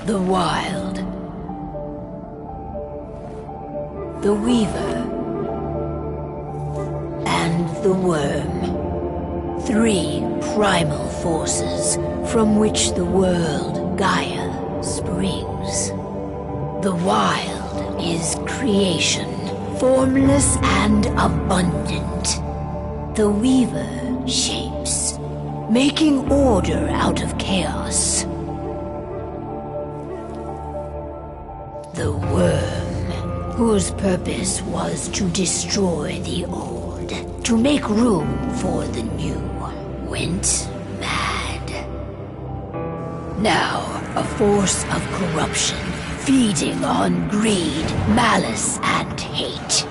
The Wild. The Weaver. And the Worm. 3 primal forces from which the world, Gaia, springs. The Wild is creation, formless and abundant. The Weaver shapes, making order out of chaos. The Worm, whose purpose was to destroy the old, to make room for the new, went mad. Now, a force of corruption, feeding on greed, malice, and hate.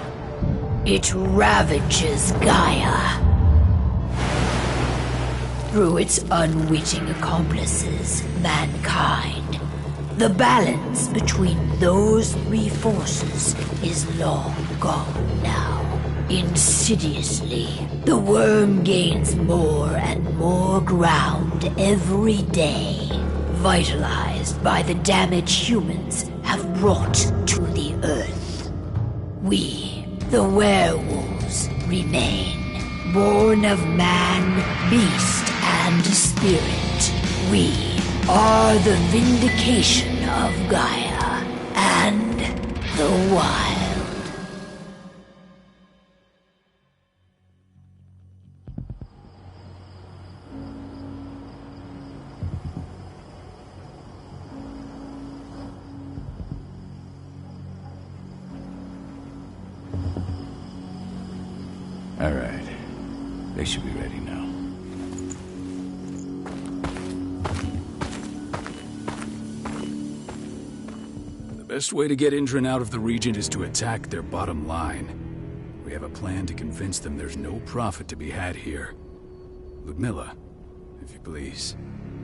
It ravages Gaia. Through its unwitting accomplices, mankind, the balance between those 3 forces is long gone now. Insidiously, the Worm gains more and more ground every day, vitalized by the damage humans have brought to the Earth. We, the werewolves, remain, born of man, beast, and spirit. We are the vindication of Gaia and the Wild. All right. They should be ready now. The best way to get Indran out of the region is to attack their bottom line. We have a plan to convince them there's no profit to be had here. Ludmilla, if you please.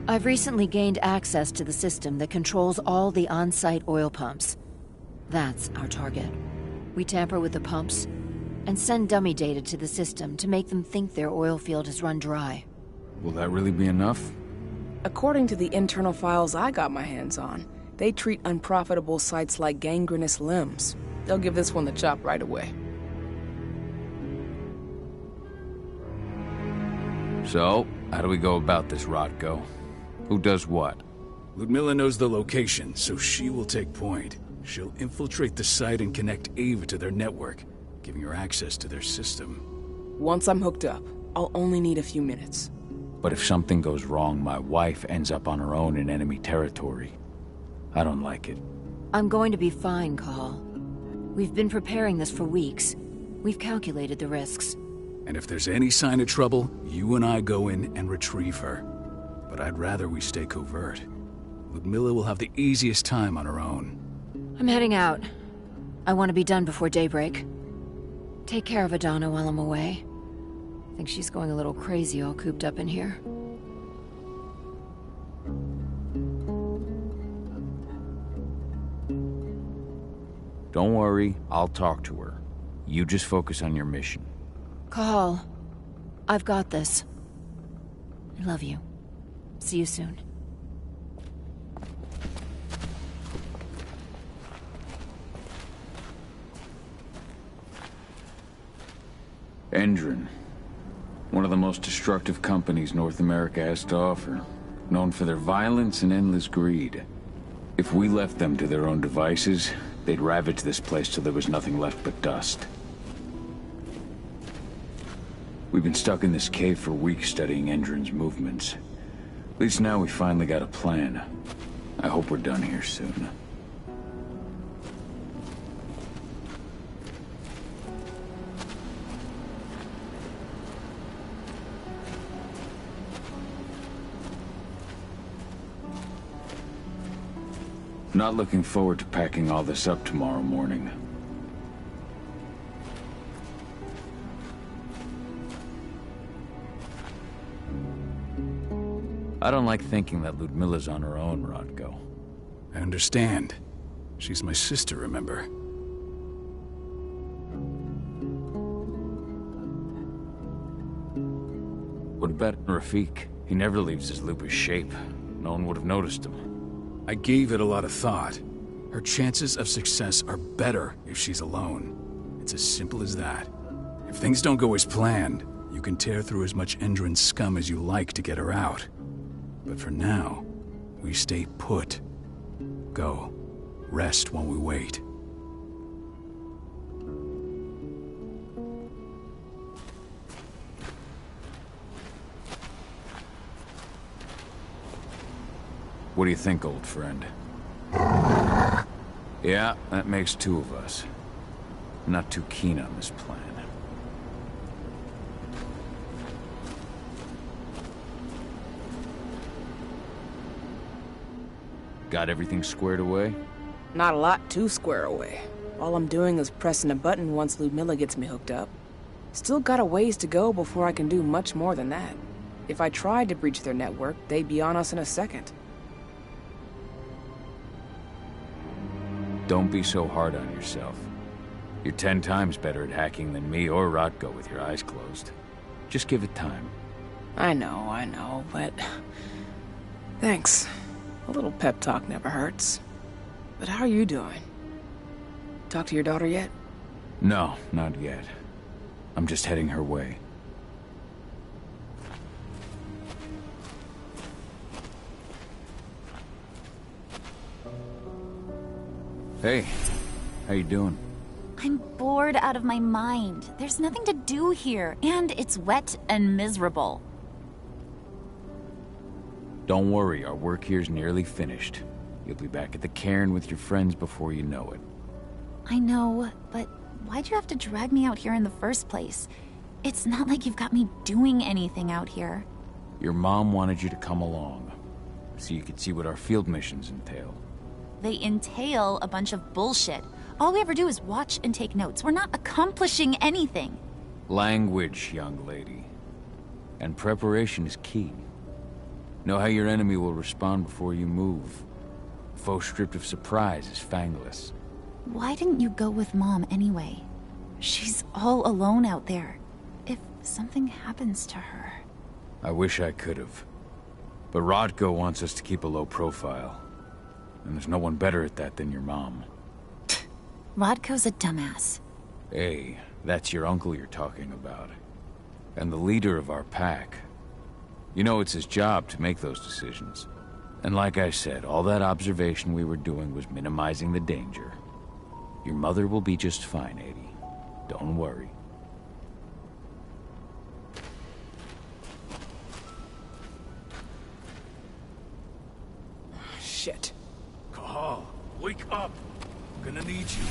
I've recently gained access to the system that controls all the on-site oil pumps. That's our target. We tamper with the pumps and send dummy data to the system to make them think their oil field has run dry. Will that really be enough? According to the internal files I got my hands on, they treat unprofitable sites like gangrenous limbs. They'll give this one the chop right away. So, how do we go about this, Rodko? Who does what? Ludmilla knows the location, so she will take point. She'll infiltrate the site and connect Ava to their network, giving her access to their system. Once I'm hooked up, I'll only need a few minutes. But if something goes wrong, my wife ends up on her own in enemy territory. I don't like it. I'm going to be fine, Call. We've been preparing this for weeks. We've calculated the risks. And if there's any sign of trouble, you and I go in and retrieve her. But I'd rather we stay covert. Ludmilla will have the easiest time on her own. I'm heading out. I want to be done before daybreak. Take care of Adana while I'm away. I think she's going a little crazy all cooped up in here. Don't worry, I'll talk to her. You just focus on your mission. Call. I've got this. I love you. See you soon. Endron. One of the most destructive companies North America has to offer. Known for their violence and endless greed. If we left them to their own devices, they'd ravage this place till there was nothing left but dust. We've been stuck in this cave for weeks studying Endron's movements. At least now we finally got a plan. I hope we're done here soon. Not looking forward to packing all this up tomorrow morning. I don't like thinking that Ludmilla's on her own, Rodko. I understand. She's my sister, remember? What about Rafik? He never leaves his lupus shape. No one would have noticed him. I gave it a lot of thought. Her chances of success are better if she's alone. It's as simple as that. If things don't go as planned, you can tear through as much Endron scum as you like to get her out. But for now, we stay put. Go. Rest while we wait. What do you think, old friend? Yeah, that makes two of us. I'm not too keen on this plan. Got everything squared away? Not a lot to square away. All I'm doing is pressing a button once Ludmilla gets me hooked up. Still got a ways to go before I can do much more than that. If I tried to breach their network, they'd be on us in a second. Don't be so hard on yourself. You're 10 times better at hacking than me or Rotko with your eyes closed. Just give it time. I know, but... Thanks. A little pep talk never hurts. But how are you doing? Talk to your daughter yet? No, not yet. I'm just heading her way. Hey, how you doing? I'm bored out of my mind. There's nothing to do here, and it's wet and miserable. Don't worry, our work here's nearly finished. You'll be back at the cairn with your friends before you know it. I know, but why'd you have to drag me out here in the first place? It's not like you've got me doing anything out here. Your mom wanted you to come along, so you could see what our field missions entail. They entail a bunch of bullshit. All we ever do is watch and take notes. We're not accomplishing anything. Language, young lady. And preparation is key. Know how your enemy will respond before you move. Faux stripped of surprise is fangless. Why didn't you go with Mom anyway? She's all alone out there. If something happens to her... I wish I could have. But Rotko wants us to keep a low profile. And there's no one better at that than your mom. Rodko's a dumbass. Hey, that's your uncle you're talking about. And the leader of our pack. You know it's his job to make those decisions. And like I said, all that observation we were doing was minimizing the danger. Your mother will be just fine, Eddie. Don't worry. Shit. Cahal, wake up! I'm gonna need you.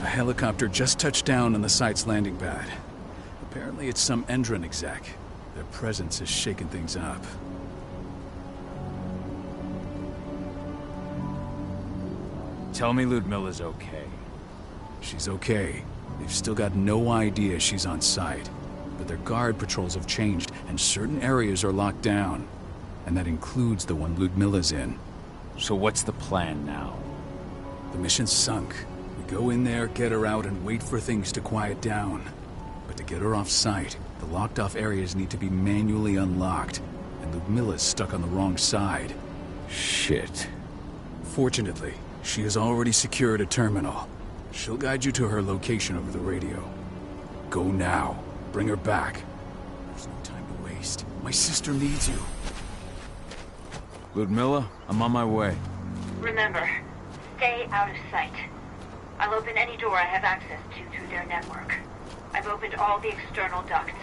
A helicopter just touched down on the site's landing pad. Apparently it's some Endron exec. Their presence has shaken things up. Tell me Ludmilla's okay. She's okay. They've still got no idea she's on site. But their guard patrols have changed, and certain areas are locked down. And that includes the one Ludmilla's in. So what's the plan now? The mission's sunk. We go in there, get her out, and wait for things to quiet down. But to get her off site, the locked-off areas need to be manually unlocked. And Ludmilla's stuck on the wrong side. Shit. Fortunately, she has already secured a terminal. She'll guide you to her location over the radio. Go now. Bring her back. There's no time to waste. My sister needs you. Ludmilla, I'm on my way. Remember, stay out of sight. I'll open any door I have access to through their network. I've opened all the external ducts.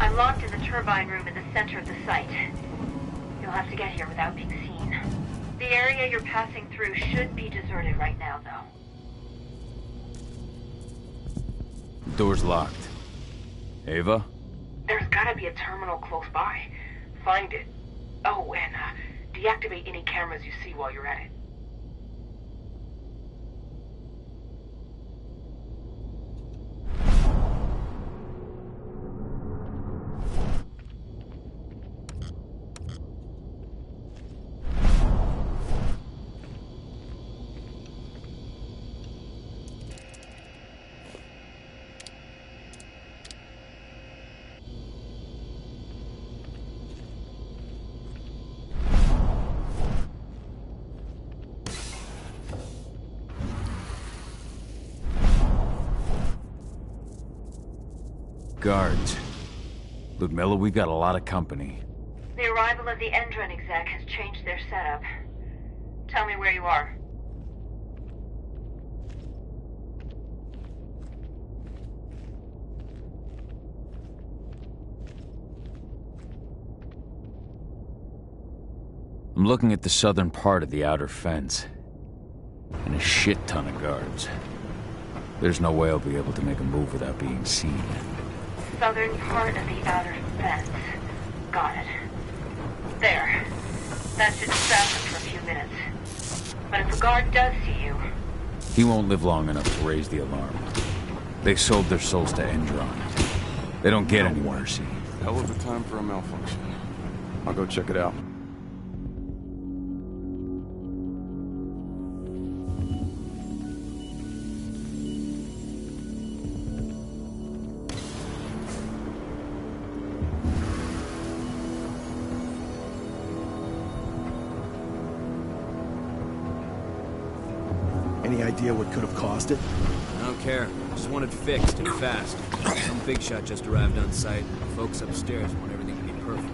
I'm locked in the turbine room in the center of the site. You'll have to get here without being seen. The area you're passing through should be deserted right now, though. Door's locked. Ava? There's gotta be a terminal close by. Find it. Oh, and deactivate any cameras you see while you're at it. Guards. Ludmilla, we've got a lot of company. The arrival of the Endron exec has changed their setup. Tell me where you are. I'm looking at the southern part of the outer fence. And a shit ton of guards. There's no way I'll be able to make a move without being seen. Southern part of the outer fence. Got it. There. That should stop him for a few minutes. But if a guard does see you... He won't live long enough to raise the alarm. They sold their souls to Endron. They don't get any mercy. Hell of a time for a malfunction. I'll go check it out. Any idea what could have caused it? I don't care. Just want it fixed and fast. Some big shot just arrived on site. Folks upstairs want everything to be perfect.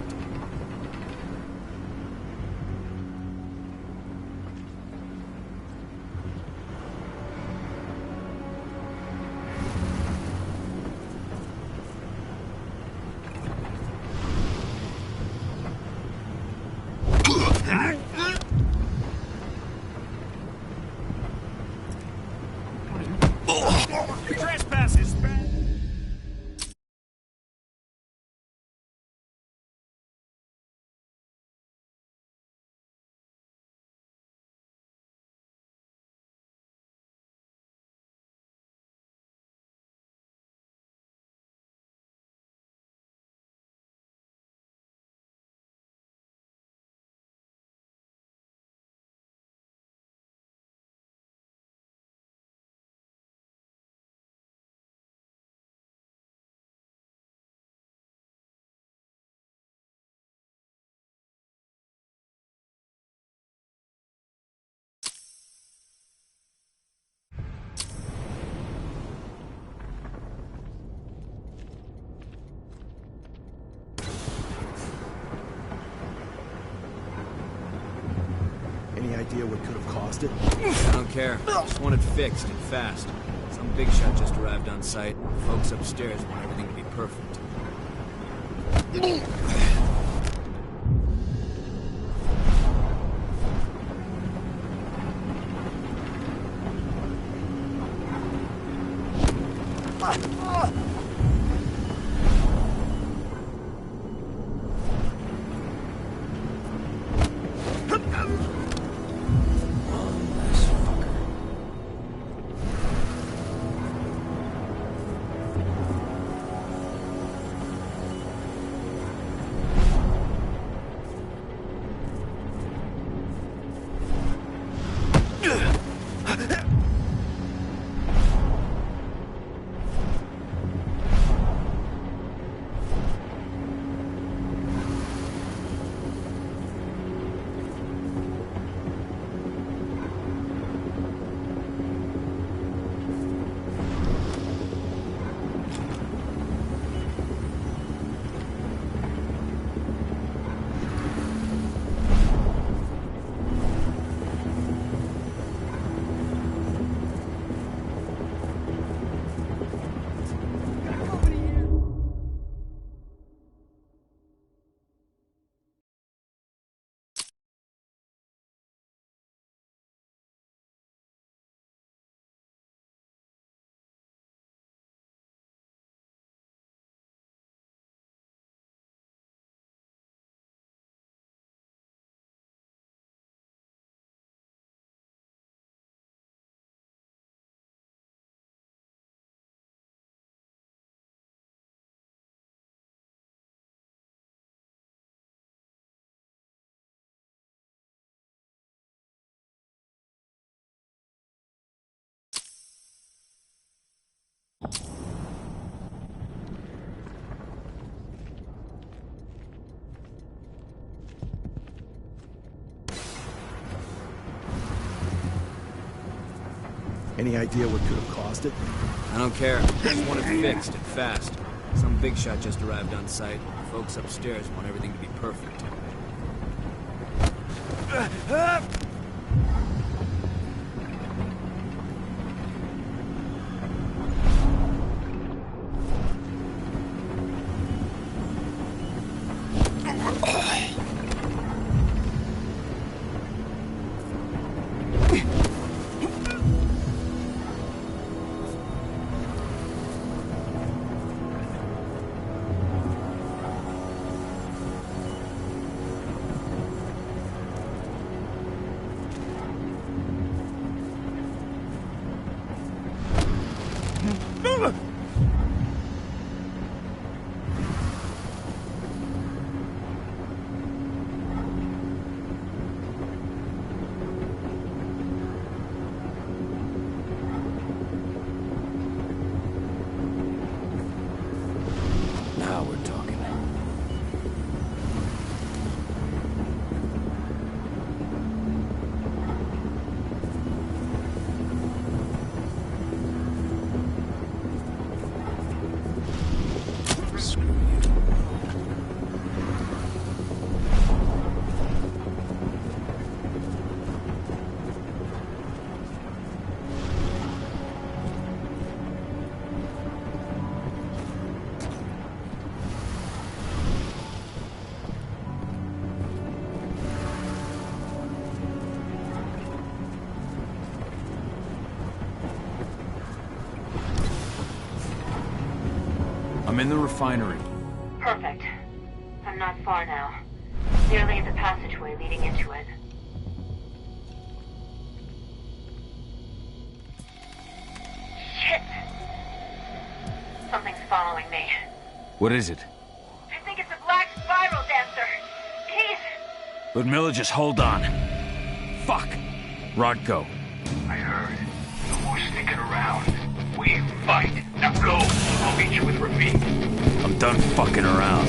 Any idea what could have caused it? I don't care. Just want it fixed and fast. Some big shot just arrived on site. Folks upstairs want everything to be perfect. Any idea what could have caused it? I don't care. Just want it fixed and fast. Some big shot just arrived on site. Folks upstairs want everything to be perfect. Now we're talking. Screw you. I'm in the refinery. Perfect. I'm not far now. Nearly in the passageway leading into it. Shit! Something's following me. What is it? I think it's a black spiral dancer. He's... Ludmilla, just hold on. Fuck! Rodko. I heard. No more sticking around. We fight. Now go. I'll meet you with Rafik. I'm done fucking around.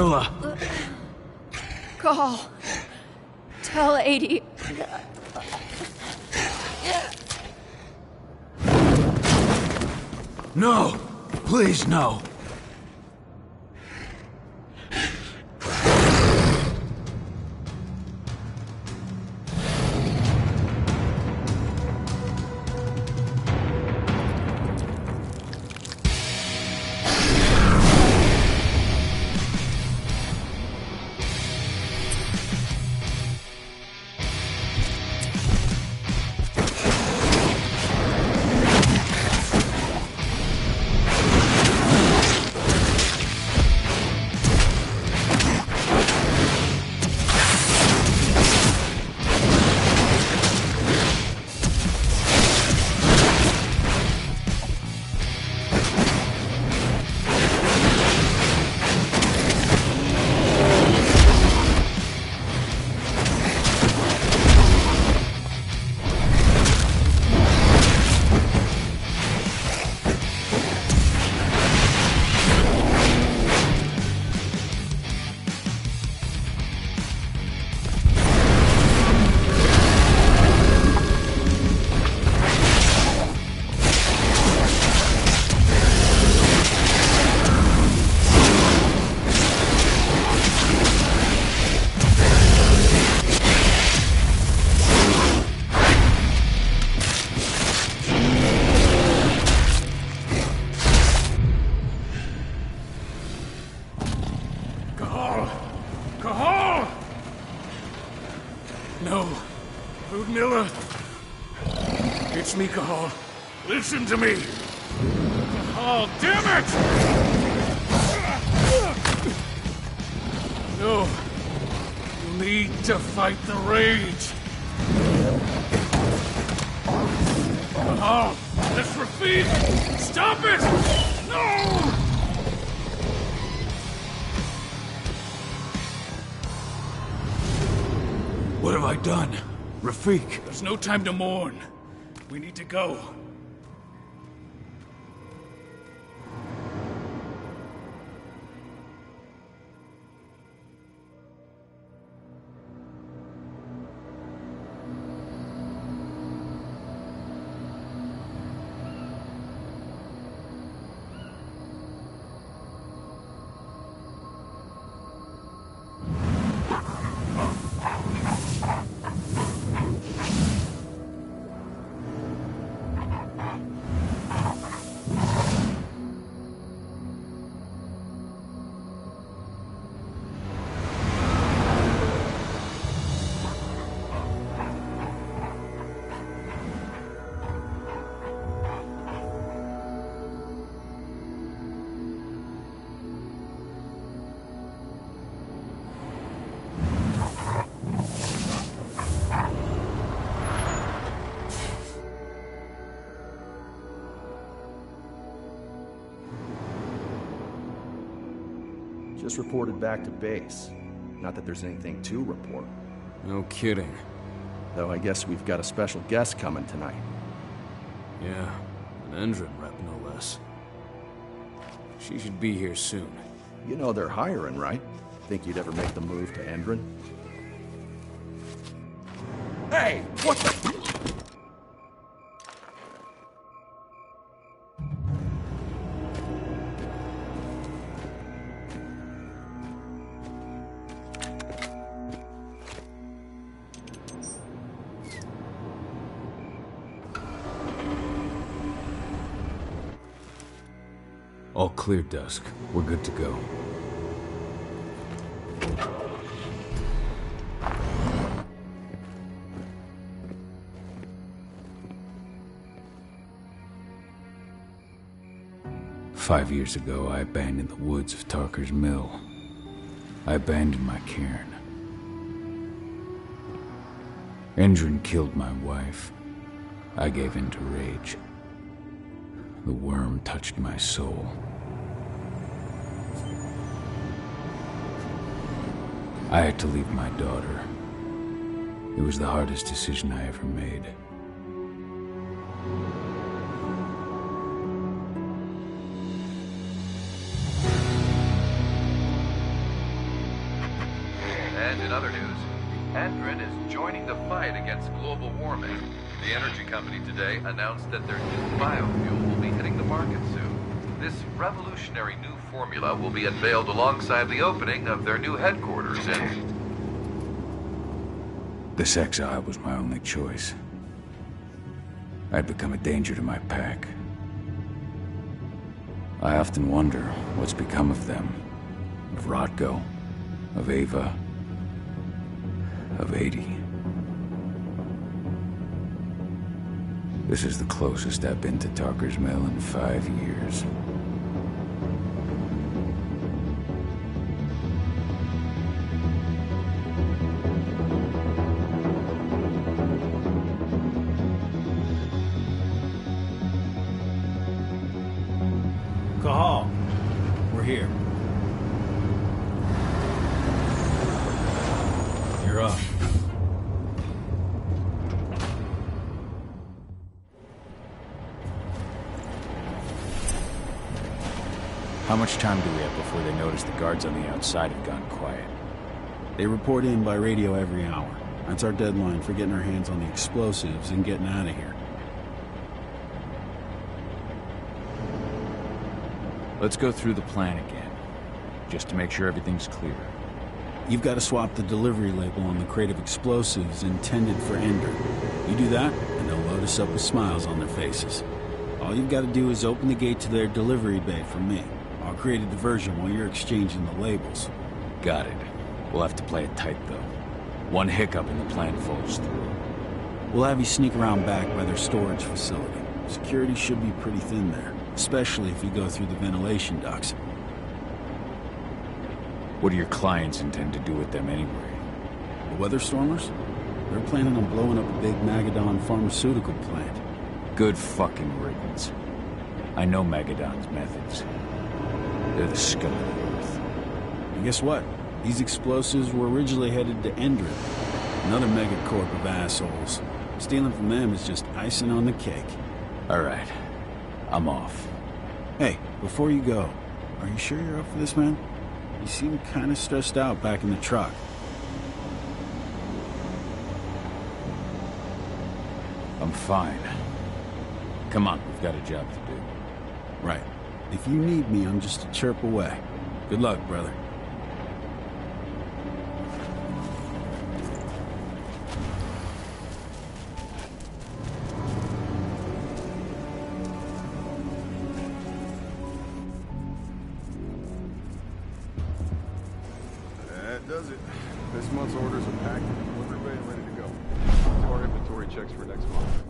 Ludmilla! Call. Tell 80. No! Please, no! No. Ludmilla. It's me, Cahal. Listen to me. Cahal, damn it! No. You need to fight the rage. Cahal, that's Rafik! Stop it! No! What have I done? Rafik! There's no time to mourn. We need to go. Just reported back to base. Not that there's anything to report. No kidding. Though I guess we've got a special guest coming tonight. Yeah, an Endron rep, no less. She should be here soon. You know they're hiring, right? Think you'd ever make the move to Endron? Hey! What the... All clear, Dusk. We're good to go. "5 years ago, I abandoned the woods of Tarker's Mill. I abandoned my cairn. Endron killed my wife. I gave in to rage. The worm touched my soul. I had to leave my daughter. It was the hardest decision I ever made. And in other news, Andron is joining the fight against global warming. The energy company today announced that their new biofuel will be hitting the market soon. This revolutionary new formula will be unveiled alongside the opening of their new headquarters in... This exile was my only choice. I'd become a danger to my pack. I often wonder what's become of them. Of Rodko, of Ava, of 80. This is the closest I've been to Talker's Mill in 5 years. Cahal, we're here. You're up. How much time do we have before they notice the guards on the outside have gone quiet? They report in by radio every hour. That's our deadline for getting our hands on the explosives and getting out of here. Let's go through the plan again, just to make sure everything's clear. You've got to swap the delivery label on the crate of explosives intended for Ender. You do that, and they'll load us up with smiles on their faces. All you've got to do is open the gate to their delivery bay for me. I'll create a diversion while you're exchanging the labels. Got it. We'll have to play it tight, though. One hiccup and the plan falls through. We'll have you sneak around back by their storage facility. Security should be pretty thin there, especially if you go through the ventilation ducts. What do your clients intend to do with them anyway? The Weatherstormers? They're planning on blowing up a big Magadon pharmaceutical plant. Good fucking riddance. I know Magadon's methods. They're the scum of the earth. And guess what? These explosives were originally headed to Endron, another megacorp of assholes. Stealing from them is just icing on the cake. All right. I'm off. Hey, before you go, are you sure you're up for this, man? You seem kind of stressed out back in the truck. I'm fine. Come on, we've got a job to do. Right. If you need me, I'm just a chirp away. Good luck, brother. That does it. This month's orders are packed and delivery bay and ready to go. Do our inventory checks for next month.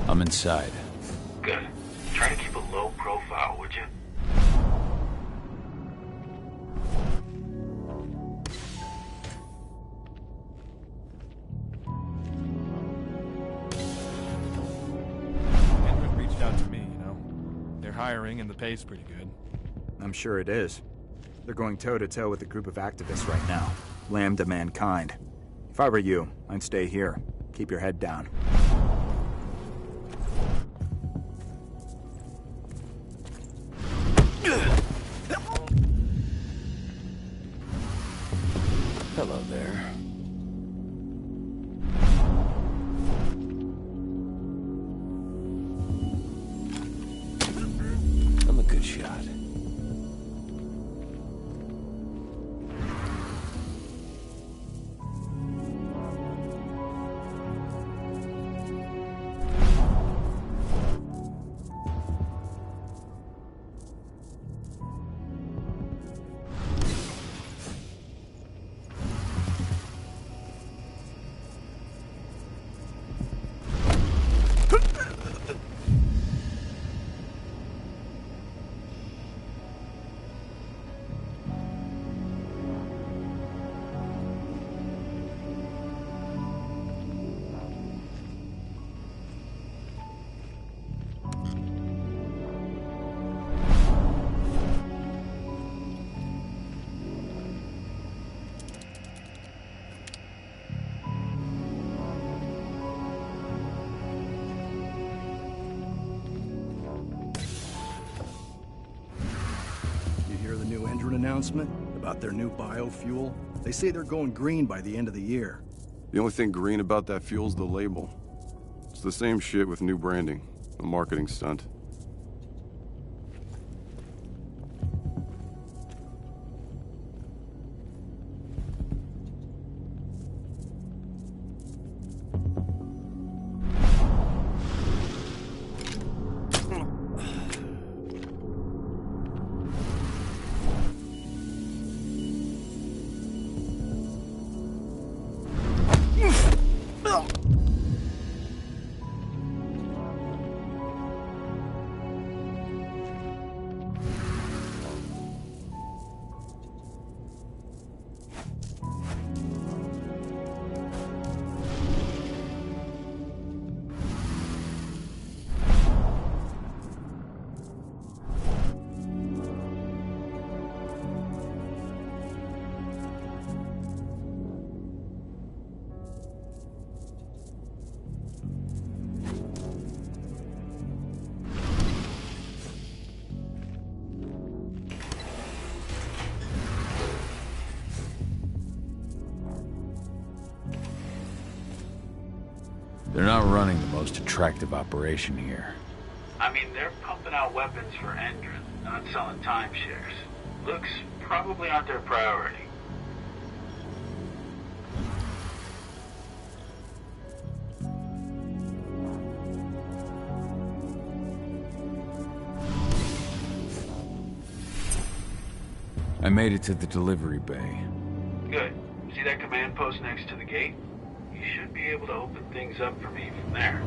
I'm inside. Good. Try to keep a low profile, would you? Andrew reached out to me, you know. They're hiring and the pay's pretty good. I'm sure it is. They're going toe-to-toe with a group of activists right now. Lambda Mankind. If I were you, I'd stay here. Keep your head down. Hello there. I'm a good shot. Announcement about their new biofuel. They say they're going green by the end of the year. The only thing green about that fuel's the label. It's the same shit with new branding. A marketing stunt. They're not running the most attractive operation here. I mean, they're pumping out weapons for Endron, not selling timeshares. Looks probably aren't their priority. I made it to the delivery bay. Good. See that command post next to the gate? You should be able to open things up for me from there.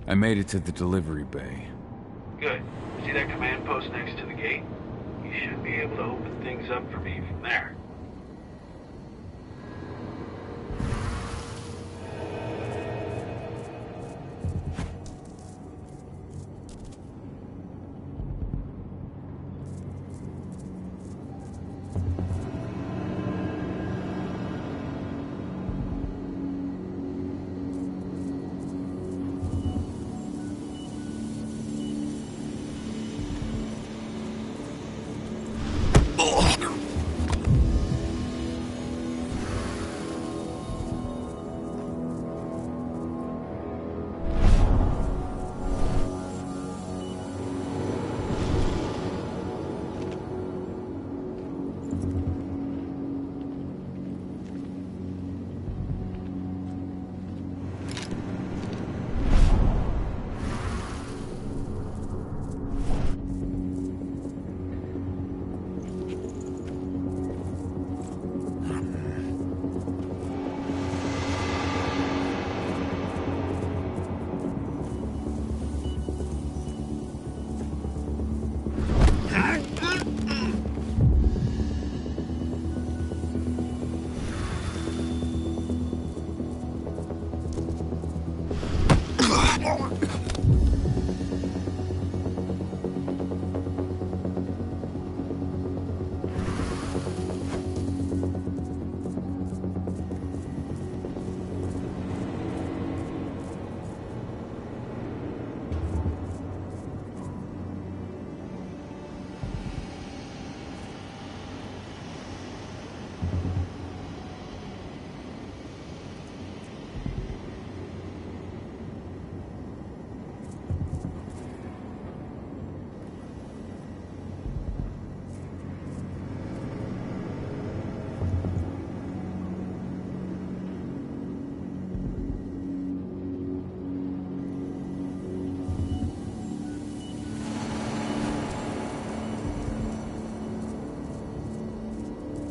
I made it to the delivery bay. Good. See that command post next to the gate? You should be able to open things up for me from there.